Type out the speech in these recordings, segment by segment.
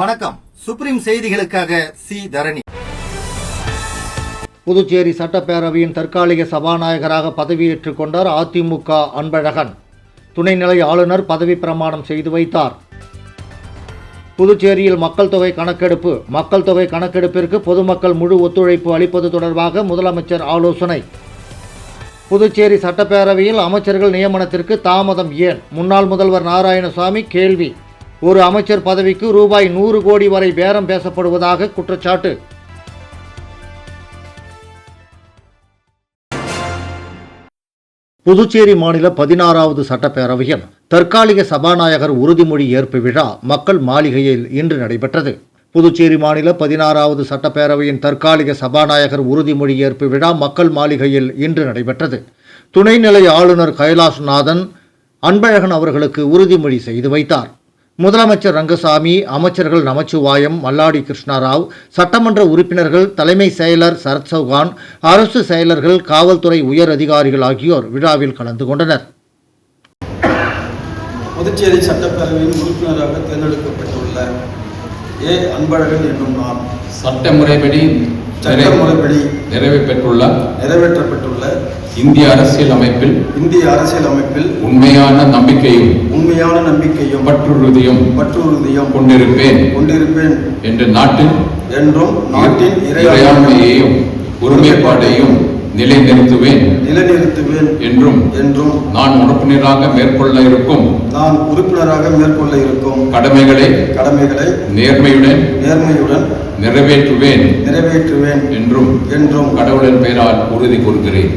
வணக்கம். சுப்ரீம் செய்திகளுக்காக சி தரணி. புதுச்சேரி சட்டப்பேரவையின் தற்காலிக சபாநாயகராக பதவியேற்றுக் கொண்டார் அதிமுக அன்பழகன். துணைநிலை ஆளுநர் பதவி பிரமாணம் செய்து வைத்தார். புதுச்சேரியில் மக்கள் தொகை கணக்கெடுப்பு. மக்கள் தொகை கணக்கெடுப்பிற்கு பொதுமக்கள் முழு ஒத்துழைப்பு அளிப்பது தொடர்பாக முதலமைச்சர் ஆலோசனை. புதுச்சேரி சட்டப்பேரவையில் அமைச்சர்கள் நியமனத்திற்கு தாமதம் ஏன்? முன்னாள் முதல்வர் நாராயணசாமி கேள்வி. ஒரு அமைச்சர் பதவிக்கு ரூபாய் 100 கோடி வரை பேரம் பேசப்படுவதாக குற்றச்சாட்டு. புதுச்சேரி மாநில 16வது சட்டப்பேரவையின் தற்காலிக சபாநாயகர் உறுதிமொழி ஏற்பு விழா மக்கள் மாளிகையில் இன்று நடைபெற்றது. புதுச்சேரி மாநில 16வது சட்டப்பேரவையின் தற்காலிக சபாநாயகர் உறுதிமொழி ஏற்பு விழா மக்கள் மாளிகையில் இன்று நடைபெற்றது. துணைநிலை ஆளுநர் கைலாஷ்நாதன் அன்பழகன் அவர்களுக்கு உறுதிமொழி செய்து வைத்தார். முதலமைச்சர் ரங்கசாமி, அமைச்சர்கள் நமச்சிவாயம், மல்லாடி கிருஷ்ணராவ், சட்டமன்ற உறுப்பினர்கள், தலைமை செயலர் சரத் சௌகான், அரசு செயலர்கள், காவல்துறை உயர் அதிகாரிகள் ஆகியோர் விழாவில் கலந்து கொண்டனர். புதுச்சேரி சட்டப்பேரவையின் உறுப்பினராக தேர்ந்தெடுக்கப்பட்டுள்ள அன்பழகன் என்னும் நான் சட்டமுறைப்படி நிறைவேற்றப்பட்டுள்ள இந்திய அரசியல் அமைப்பில் உண்மையான நம்பிக்கையும் பற்றுறுதியும் கொண்டிருப்பேன் என்று நாட்டின் இறையாண்மையையும் ஒருமைப்பாட்டையும் நிலைநிறுத்துவேன் என்றும் நான் உறுப்பினராக மேற்கொள்ள இருக்கும் கடமைகளை நேர்மையுடன் நிறைவேற்றுவேன் என்றும் கடவுளின் பெயரால் உறுதி கூறுகிறேன்.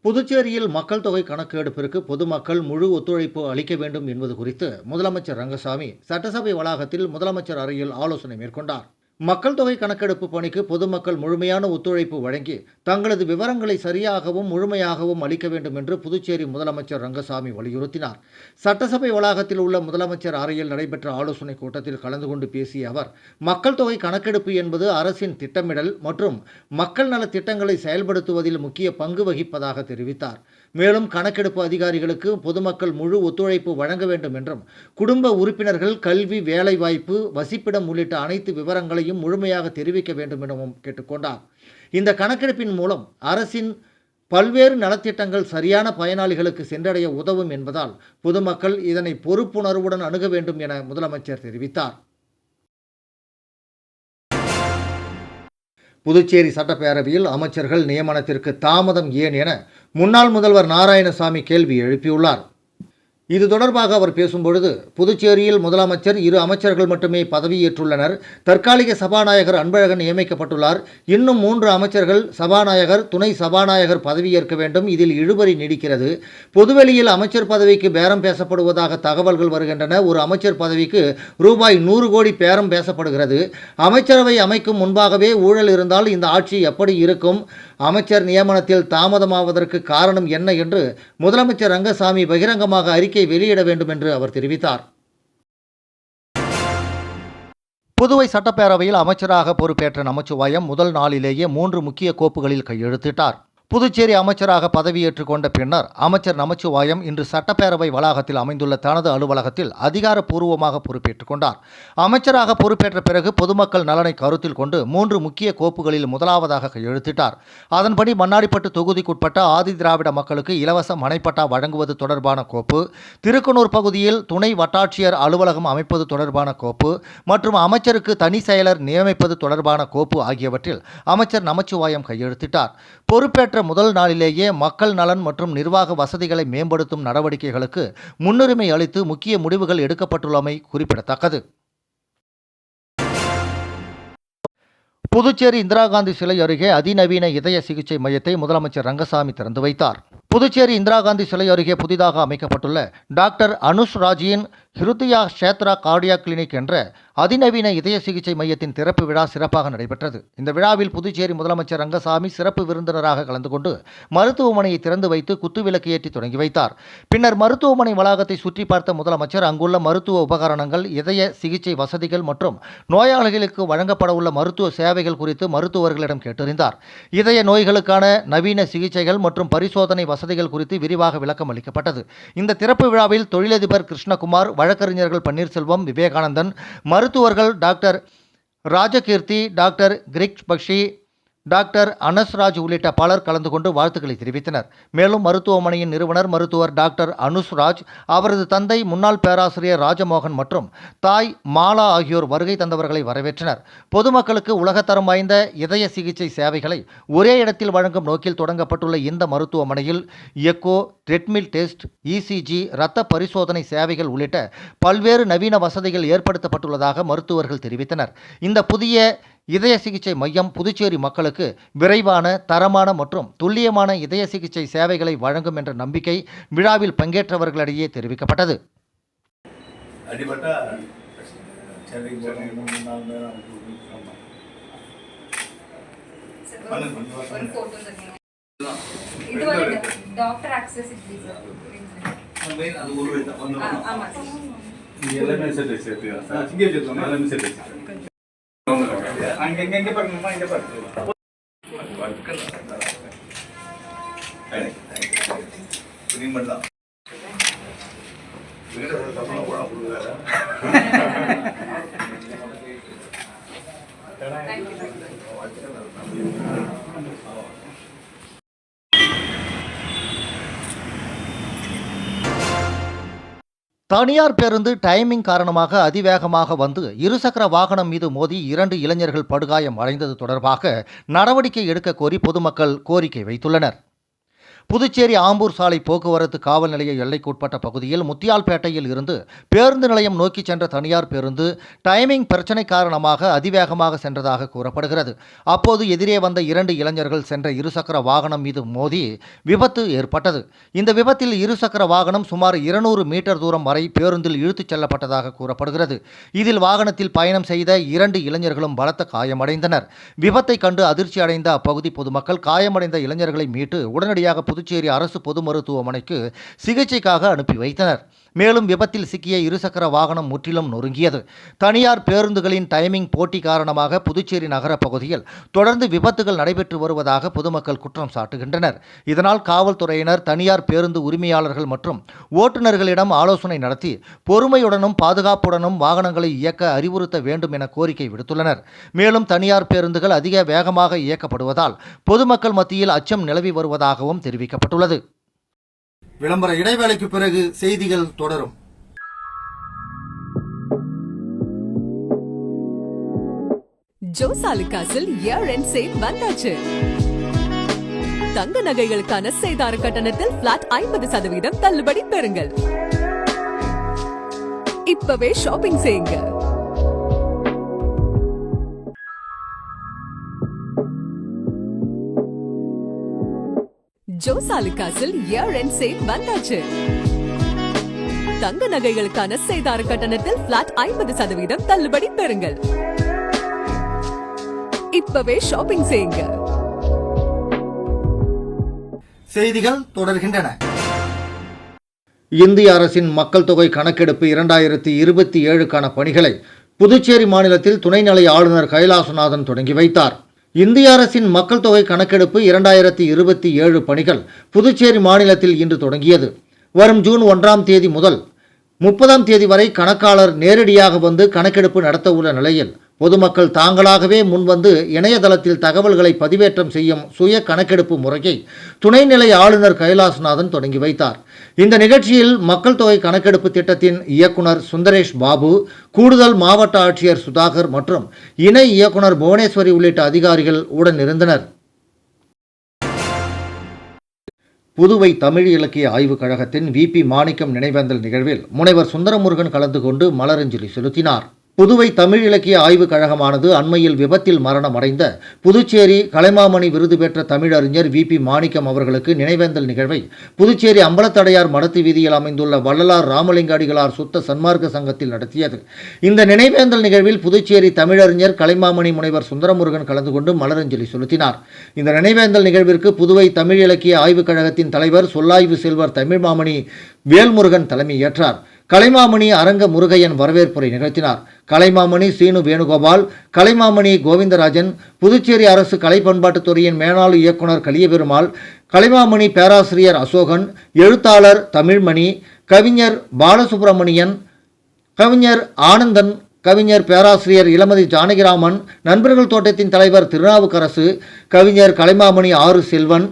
புதுச்சேரியில் மக்கள் தொகை கணக்கெடுப்பிற்கு பொதுமக்கள் முழு ஒத்துழைப்பு அளிக்க வேண்டும் என்பது குறித்து முதலமைச்சர் ரங்கசாமி சட்டசபை வளாகத்தில் முதலமைச்சர் அறையில் ஆலோசனை மேற்கொண்டார். மக்கள் தொகை கணக்கெடுப்பு பணிக்கு பொதுமக்கள் முழுமையான ஒத்துழைப்பு வழங்கி தங்களது விவரங்களை சரியாகவும் முழுமையாகவும் அளிக்க வேண்டும் என்று புதுச்சேரி முதலமைச்சர் ரங்கசாமி வலியுறுத்தினார். சட்டசபை வளாகத்தில் உள்ள முதலமைச்சர் அறையில் நடைபெற்ற ஆலோசனைக் கூட்டத்தில் கலந்து கொண்டு பேசிய அவர், மக்கள் தொகை கணக்கெடுப்பு என்பது அரசின் திட்டமிடல் மற்றும் மக்கள் நல திட்டங்களை செயல்படுத்துவதில் முக்கிய பங்கு வகிப்பதாக தெரிவித்தார். மேலும் கணக்கெடுப்பு அதிகாரிகளுக்கு பொதுமக்கள் முழு ஒத்துழைப்பு வழங்க வேண்டும் என்றும், குடும்ப உறுப்பினர்கள், கல்வி, வேலைவாய்ப்பு, வசிப்பிடம் உள்ளிட்ட அனைத்து விவரங்களையும் முழுமையாக தெரிவிக்க வேண்டும் எனவும் கேட்டுக்கொண்டார். இந்த கணக்கெடுப்பின் மூலம் அரசின் பல்வேறு நலத்திட்டங்கள் சரியான பயனாளிகளுக்கு சென்றடைய உதவும் என்பதால் பொதுமக்கள் இதனை பொறுப்புணர்வுடன் அணுக வேண்டும் என முதலமைச்சர் தெரிவித்தார். புதுச்சேரி சட்டப்பேரவையில் அமைச்சர்கள் நியமனத்திற்கு தாமதம் ஏன் என முன்னாள் முதல்வர் நாராயணசாமி கேள்வி எழுப்பியுள்ளார். இது தொடர்பாக அவர் பேசும்பொழுது, புதுச்சேரியில் முதலமைச்சர் 2 அமைச்சர்கள் மட்டுமே பதவியேற்றுள்ளனர். தற்காலிக சபாநாயகர் அன்பழகன் நியமிக்கப்பட்டுள்ளார். இன்னும் 3 அமைச்சர்கள், சபாநாயகர், துணை சபாநாயகர் பதவியேற்க வேண்டும். இதில் இழுபறி நீடிக்கிறது. பொதுவெளியில் அமைச்சர் பதவிக்கு பேரம் பேசப்படுவதாக தகவல்கள் வருகின்றன. ஒரு அமைச்சர் பதவிக்கு ரூபாய் 100 கோடி பேரம் பேசப்படுகிறது. அமைச்சரவை அமைக்கும் முன்பாகவே ஊழல் இருந்தால் இந்த ஆட்சி எப்படி இருக்கும்? அமைச்சர் நியமனத்தில் தாமதமாவதற்கு காரணம் என்ன என்று முதலமைச்சர் ரங்கசாமி பகிரங்கமாக அறிக்கை வெளியிட வேண்டும் என்று அவர் தெரிவித்தார். புதுவை சட்டப்பேரவையில் அமைச்சராக பொறுப்பேற்ற நமச்சிவாயம் முதல் நாளிலேயே 3 முக்கிய கோப்புகளில் கையெழுத்திட்டார். புதுச்சேரி அமைச்சராக பதவியேற்றுக் கொண்ட பின்னர் அமைச்சர் நமச்சிவாயம் இன்று சட்டப்பேரவை வளாகத்தில் அமைந்துள்ள தனது அலுவலகத்தில் அதிகாரப்பூர்வமாக பொறுப்பேற்றுக் கொண்டார். அமைச்சராக பொறுப்பேற்ற பிறகு பொதுமக்கள் நலனை கருத்தில் கொண்டு 3 முக்கிய கோப்புகளில் முதலாவதாக கையெழுத்திட்டார். அதன்படி மண்ணாடிப்பட்டு தொகுதிக்குட்பட்ட ஆதி திராவிட மக்களுக்கு இலவச மனைப்பட்டா வழங்குவது தொடர்பான கோப்பு, திருக்கனூர் பகுதியில் துணை வட்டாட்சியர் அலுவலகம் அமைப்பது தொடர்பான கோப்பு மற்றும் அமைச்சருக்கு தனி செயலர் நியமிப்பது தொடர்பான கோப்பு ஆகியவற்றில் அமைச்சர் நமச்சிவாயம் கையெழுத்திட்டார். பொறுப்பேற்ற முதல் நாளிலேயே மக்கள் நலன் மற்றும் நிர்வாக வசதிகளை மேம்படுத்தும் நடவடிக்கைகளுக்கு முன்னுரிமை அளித்து முக்கிய முடிவுகள் எடுக்கப்பட்டுள்ளமை குறிப்பிடத்தக்கது. புதுச்சேரி இந்திரா காந்தி சிலை அருகே அதிநவீன இதய சிகிச்சை மையத்தை முதலமைச்சர் ரங்கசாமி திறந்து வைத்தார். புதுச்சேரி இந்திரா காந்தி சிலை அருகே புதிதாக அமைக்கப்பட்டுள்ள doctor Anush ராஜியின் ஹிருதயா kshetra cardiac clinic என்ற அதிநவீன இதய சிகிச்சை மையத்தின் திறப்பு விழா சிறப்பாக நடைபெற்றது. இந்த விழாவில் புதுச்சேரி முதலமைச்சர் ரங்கசாமி சிறப்பு விருந்தினராக கலந்து கொண்டு மருத்துவமனையை திறந்து வைத்து குத்துவிளக்கு ஏற்றி தொடங்கி வைத்தார். பின்னர் மருத்துவமனை வளாகத்தை சுற்றி பார்த்த முதலமைச்சர் அங்குள்ள மருத்துவ உபகரணங்கள், இதய சிகிச்சை வசதிகள் மற்றும் நோயாளிகளுக்கு வழங்கப்பட உள்ள மருத்துவ சேவைகள் குறித்து மருத்துவர்களிடம் கேட்டறிந்தார். இதய நோய்களுக்கான நவீன சிகிச்சைகள் மற்றும் பரிசோதனை வசதிகள் குறித்து விரிவாக விளக்கம் அளிக்கப்பட்டது. இந்த திறப்பு விழாவில் தொழிலதிபர் கிருஷ்ணகுமார், வழக்கறிஞர்கள் பன்னீர்செல்வம், விவேகானந்தன், மருத்துவர்கள் டாக்டர் ராஜகீர்த்தி, டாக்டர் கிரிக் பக்ஷி, டாக்டர் அனஸ்ராஜ் உள்ளிட்ட பலர் கலந்து கொண்டு வாழ்த்துக்களை தெரிவித்தனர். மேலும் மருத்துவமனையின் நிறுவனர் மருத்துவர் டாக்டர் அனுஸ்ராஜ், அவரது தந்தை முன்னாள் பேராசிரியர் ராஜமோகன் மற்றும் தாய் மாலா ஆகியோர் வருகை தந்தவர்களை வரவேற்றனர். பொதுமக்களுக்கு உலகத்தரம் வாய்ந்த இதய சிகிச்சை சேவைகளை ஒரே இடத்தில் வழங்கும் நோக்கில் தொடங்கப்பட்டுள்ள இந்த மருத்துவமனையில் எக்கோ, ட்ரெட்மில் டெஸ்ட், இசிஜி, இரத்த பரிசோதனை சேவைகள் உள்ளிட்ட பல்வேறு நவீன வசதிகள் ஏற்படுத்தப்பட்டுள்ளதாக மருத்துவர்கள் தெரிவித்தனர். இந்த புதிய இதய சிகிச்சை மையம் புதுச்சேரி மக்களுக்கு விரைவான, தரமான மற்றும் துல்லியமான இதய சிகிச்சை சேவைகளை வழங்கும் என்ற நம்பிக்கை விழாவில் பங்கேற்றவர்களிடையே தெரிவிக்கப்பட்டது. அங்க பாருங்கம்மா, இங்க பாருங்க. தனியார் பேருந்து டைமிங் காரணமாக அதிவேகமாக வந்து இருசக்கர வாகனம் மீது மோதி 2 இளைஞர்கள் படுகாயம் அடைந்தது தொடர்பாக நடவடிக்கை எடுக்க கோரி பொதுமக்கள் கோரிக்கை வைத்துள்ளனர். புதுச்சேரி ஆம்பூர் சாலை போக்குவரத்து காவல் நிலைய எல்லைக்குட்பட்ட பகுதியில் முத்தியால்பேட்டையில் இருந்து பேருந்து நிலையம் நோக்கி சென்ற தனியார் பேருந்து டைமிங் பிரச்சனை காரணமாக அதிவேகமாக சென்றதாக கூறப்படுகிறது. அப்போது எதிரே வந்த 2 இளைஞர்கள் சென்ற இருசக்கர வாகனம் மீது மோதி விபத்து ஏற்பட்டது. இந்த விபத்தில் இருசக்கர வாகனம் சுமார் 200 மீட்டர் தூரம் வரை பேருந்தில் இழுத்துச் செல்லப்பட்டதாக கூறப்படுகிறது. இதில் வாகனத்தில் பயணம் செய்த 2 இளைஞர்களும் பலத்த காயமடைந்தனர். விபத்தை கண்டு அதிர்ச்சி அடைந்த அப்பகுதி பொதுமக்கள் காயமடைந்த இளைஞர்களை மீட்டு உடனடியாக புதுச்சேரி அரசு பொது மருத்துவமனைக்கு சிகிச்சைக்காக அனுப்பி வைத்தனர். மேலும் விபத்தில் சிக்கிய இருசக்கர வாகனம் முற்றிலும் நொறுங்கியது. தனியார் பேருந்துகளின் டைமிங் போட்டி காரணமாக புதுச்சேரி நகர பகுதியில் தொடர்ந்து விபத்துகள் நடைபெற்று வருவதாக பொதுமக்கள் குற்றம் சாட்டுகின்றனர். இதனால் காவல்துறையினர் தனியார் பேருந்து உரிமையாளர்கள் மற்றும் ஓட்டுநர்களிடம் ஆலோசனை நடத்தி பொறுமையுடனும் பாதுகாப்புடனும் வாகனங்களை இயக்க அறிவுறுத்த வேண்டும் என கோரிக்கை விடுத்துள்ளனர். மேலும் தனியார் பேருந்துகள் அதிக வேகமாக இயக்கப்படுவதால் பொதுமக்கள் மத்தியில் அச்சம் நிலவி வருவதாகவும் தெரிவிக்கப்பட்டுள்ளது. விளம்பர இடைவேளைக்கு பிறகு செய்திகள் தொடரும். ஜோசாலுகாஸில் இயர் எண்ட் சேல் வந்தாச்சு. தங்க நகைகளுக்கான சேதார கட்டணத்தில் பிளாட் 50% தள்ளுபடி பெறுங்கள். இப்பவே ஷாப்பிங் செய்யுங்க. ஜோசாலுகாஸில் இயர் எண்ட் சேல் வந்தாச்சு. தங்க நகைகளுக்கான சேதார கட்டணத்தில் பிளாட் 50% தள்ளுபடி பெறுங்கள். இப்பவே ஷாப்பிங் செய்யுங்க. செய்திகள் தொடர்கின்றன. இந்திய அரசின் மக்கள் தொகை கணக்கெடுப்பு 2027க்கான பணிகளை புதுச்சேரி மாநிலத்தில் துணைநிலை ஆளுநர் கைலாசநாதன் தொடங்கி வைத்தார். இந்திய அரசின் மக்கள் தொகை கணக்கெடுப்பு 2027 பணிகள் புதுச்சேரி மாநிலத்தில் இன்று தொடங்கியது. வரும் ஜூன் 1ஆம் தேதி முதல் 30ஆம் தேதி வரை கணக்காளர் நேரடியாக வந்து கணக்கெடுப்பு நடத்த உள்ள நிலையில் பொதுமக்கள் தாங்களாகவே முன்வந்து இணையதளத்தில் தகவல்களை பதிவேற்றம் செய்யும் சுய கணக்கெடுப்பு முறையை துணைநிலை ஆளுநர் கைலாசநாதன் தொடங்கி வைத்தார். இந்த நிகழ்ச்சியில் மக்கள் தொகை கணக்கெடுப்பு திட்டத்தின் இயக்குனர் சுந்தரேஷ் பாபு, கூடுதல் மாவட்ட ஆட்சியர் சுதாகர் மற்றும் இணை இயக்குனர் புவனேஸ்வரி உள்ளிட்ட அதிகாரிகள் உடனிருந்தனர். புதுவை தமிழ் இலக்கிய ஆய்வுக் கழகத்தின் VP மாணிக்கம் நினைவேந்தல் நிகழ்வில் முனைவர் சுந்தரமுருகன் கலந்து கொண்டு மலரஞ்சலி செலுத்தினார். புதுவை தமிழ் இலக்கிய ஆய்வுக் கழகமானது அண்மையில் விபத்தில் மரணம் அடைந்த புதுச்சேரி கலைமாமணி விருது பெற்ற தமிழறிஞர் வி.பி. மாணிக்கம் அவர்களுக்கு நினைவேந்தல் நிகழ்வை புதுச்சேரி அம்பலத்தடையார் மடத்து வீதியில் அமைந்துள்ள வள்ளலார் ராமலிங்க அடிகளார் சுத்த சன்மார்க்க சங்கத்தில் நடத்தியது. இந்த நினைவேந்தல் நிகழ்வில் புதுச்சேரி தமிழறிஞர் கலைமாமணி முனைவர் சுந்தரமுருகன் கலந்து கொண்டு மலரஞ்சலி செலுத்தினார். இந்த நினைவேந்தல் நிகழ்விற்கு புதுவை தமிழ் இலக்கிய ஆய்வுக் கழகத்தின் தலைவர் சொல்லாய்வு செல்வர் தமிழ்மாமணி வேல்முருகன் தலைமையேற்றார். கலைமாமணி அரங்க முருகையன் வரவேற்புரை நிகழ்த்தினார். கலைமாமணி சீனு வேணுகோபால், கலைமாமணி கோவிந்தராஜன், புதுச்சேரி அரசு கலை பண்பாட்டுத்துறையின் மேலாள் இயக்குனர் கலியபெருமாள், கலைமாமணி பேராசிரியர் அசோகன், எழுத்தாளர் தமிழ்மணி, கவிஞர் பாலசுப்பிரமணியன், கவிஞர் ஆனந்தன், கவிஞர் பேராசிரியர் இளமதி ஜானகிராமன், நண்பர்கள் தோட்டத்தின் தலைவர் திருநாவுக்கரசு, கவிஞர் கலைமாமணி ஆறு செல்வன்,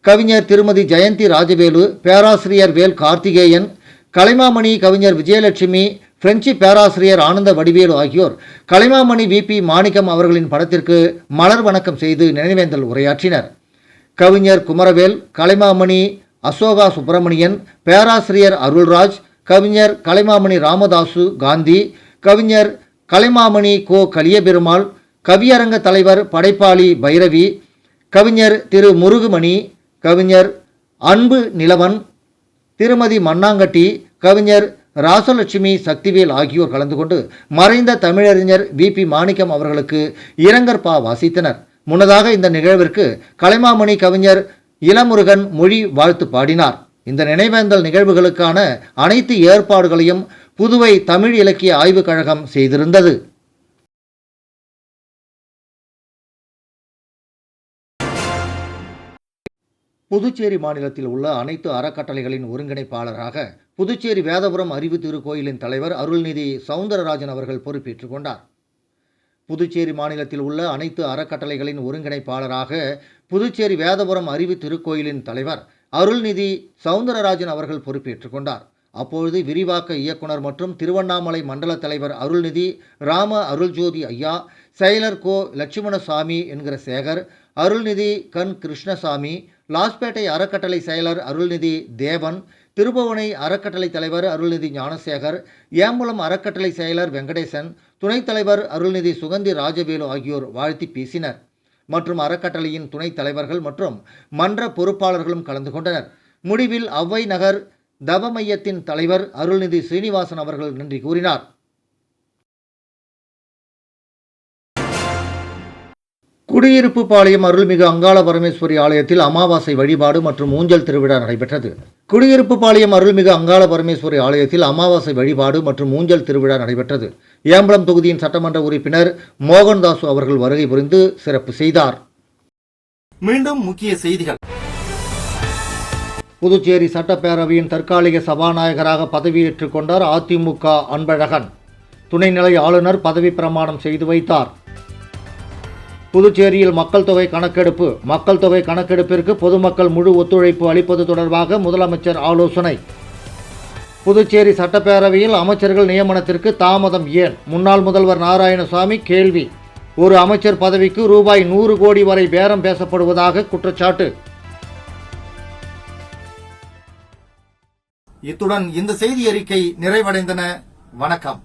கவிஞர் திருமதி ஜெயந்தி ராஜவேலு, பேராசிரியர் வேல் கார்த்திகேயன், கலைமாமணி கவிஞர் விஜயலட்சுமி, பிரெஞ்சு பேராசிரியர் ஆனந்த வடிவேலு ஆகியோர் கலைமாமணி வி.பி. மாணிக்கம் அவர்களின் படத்திற்கு மலர் வணக்கம் செய்து நினைவேந்தல் உரையாற்றினர். கவிஞர் குமரவேல், கலைமாமணி அசோகா சுப்பிரமணியன், பேராசிரியர் அருள்ராஜ், கவிஞர் கலைமாமணி ராமதாசு காந்தி, கவிஞர் கலைமாமணி கோ கலியபெருமாள், கவியரங்க தலைவர் படைப்பாளி பைரவி, கவிஞர் திரு முருகுமணி, கவிஞர் அன்பு நிலவன், திருமதி மண்ணாங்கட்டி, கவிஞர் ராசலட்சுமி சக்திவேல் ஆகியோர் கலந்து கொண்டு மறைந்த தமிழறிஞர் வி.பி. மாணிக்கம் அவர்களுக்கு இரங்கற்பா வாசித்தனர். முன்னதாக இந்த நிகழ்விற்கு கலைமாமணி கவிஞர் இளமுருகன் மொழி வாழ்த்து பாடினார். இந்த நினைவேந்தல் நிகழ்வுகளுக்கான அனைத்து ஏற்பாடுகளையும் புதுவை தமிழ் இலக்கிய ஆய்வுக் கழகம் செய்திருந்தது. புதுச்சேரி மாநிலத்தில் உள்ள அனைத்து அறக்கட்டளைகளின் ஒருங்கிணைப்பாளராக புதுச்சேரி வேதபுரம் அறிவு திருக்கோயிலின் தலைவர் அருள்நிதி சவுந்தரராஜன் அவர்கள் பொறுப்பேற்றுக் கொண்டார். புதுச்சேரி மாநிலத்தில் உள்ள அனைத்து அறக்கட்டளைகளின் ஒருங்கிணைப்பாளராக புதுச்சேரி வேதபுரம் அறிவு திருக்கோயிலின் தலைவர் அருள்நிதி சவுந்தரராஜன் அவர்கள் பொறுப்பேற்றுக் கொண்டார். அப்பொழுது விரிவாக்க இயக்குனர் மற்றும் திருவண்ணாமலை மண்டல தலைவர் அருள்நிதி ராம அருள்ஜோதி ஐயா, செயலர் கோ லட்சுமணசாமி என்கிற சேகர், அருள்நிதி கண் கிருஷ்ணசாமி, லாஸ்பேட்டை அறக்கட்டளை செயலர் அருள்நிதி தேவன், திருபுவனை அறக்கட்டளை தலைவர் அருள்நிதி ஞானசேகர், ஏம்பலம் அறக்கட்டளை செயலர் வெங்கடேசன், துணைத் தலைவர் அருள்நிதி சுகந்தி ராஜவேலு ஆகியோர் வாழ்த்தி பேசினர். மற்றும் அறக்கட்டளையின் துணைத் தலைவர்கள் மற்றும் மன்ற பொறுப்பாளர்களும் கலந்து கொண்டனர். முடிவில் அவ்வை நகர் தவ மையத்தின் தலைவர் அருள்நிதி ஸ்ரீனிவாசன் அவர்கள் நன்றி கூறினார். குடியிருப்பு பாளையம் அருள்மிகு அங்காள பரமேஸ்வரி ஆலயத்தில் அமாவாசை வழிபாடு மற்றும் ஊஞ்சல் திருவிழா நடைபெற்றது. குடியிருப்பு பாளையம் அருள்மிகு அங்காள பரமேஸ்வரி ஆலயத்தில் அமாவாசை வழிபாடு மற்றும் ஊஞ்சல் திருவிழா நடைபெற்றது. ஏம்பலம் தொகுதியின் சட்டமன்ற உறுப்பினர் மோகன்தாசு அவர்கள் வருகை புரிந்து சிறப்பு செய்தார். மீண்டும் முக்கிய செய்திகள். புதுச்சேரி சட்டப்பேரவையின் தற்காலிக சபாநாயகராக பதவியேற்றுக் கொண்டார் அதிமுக அன்பழகன். துணைநிலை ஆளுநர் பதவி பிரமாணம் செய்து வைத்தார். புதுச்சேரியில் மக்கள் தொகை கணக்கெடுப்பு. மக்கள் தொகை கணக்கெடுப்பிற்கு பொதுமக்கள் முழு ஒத்துழைப்பு அளிப்பது தொடர்பாக முதலமைச்சர் ஆலோசனை. புதுச்சேரி சட்டப்பேரவையில் அமைச்சர்கள் நியமனத்திற்கு தாமதம் ஏன்? முன்னாள் முதல்வர் நாராயணசாமி கேள்வி. ஒரு அமைச்சர் பதவிக்கு ரூபாய் 100 கோடி வரை பேரம் பேசப்படுவதாக குற்றச்சாட்டு. இத்துடன் இந்த செய்தி அறிக்கை நிறைவடைந்தன. வணக்கம்.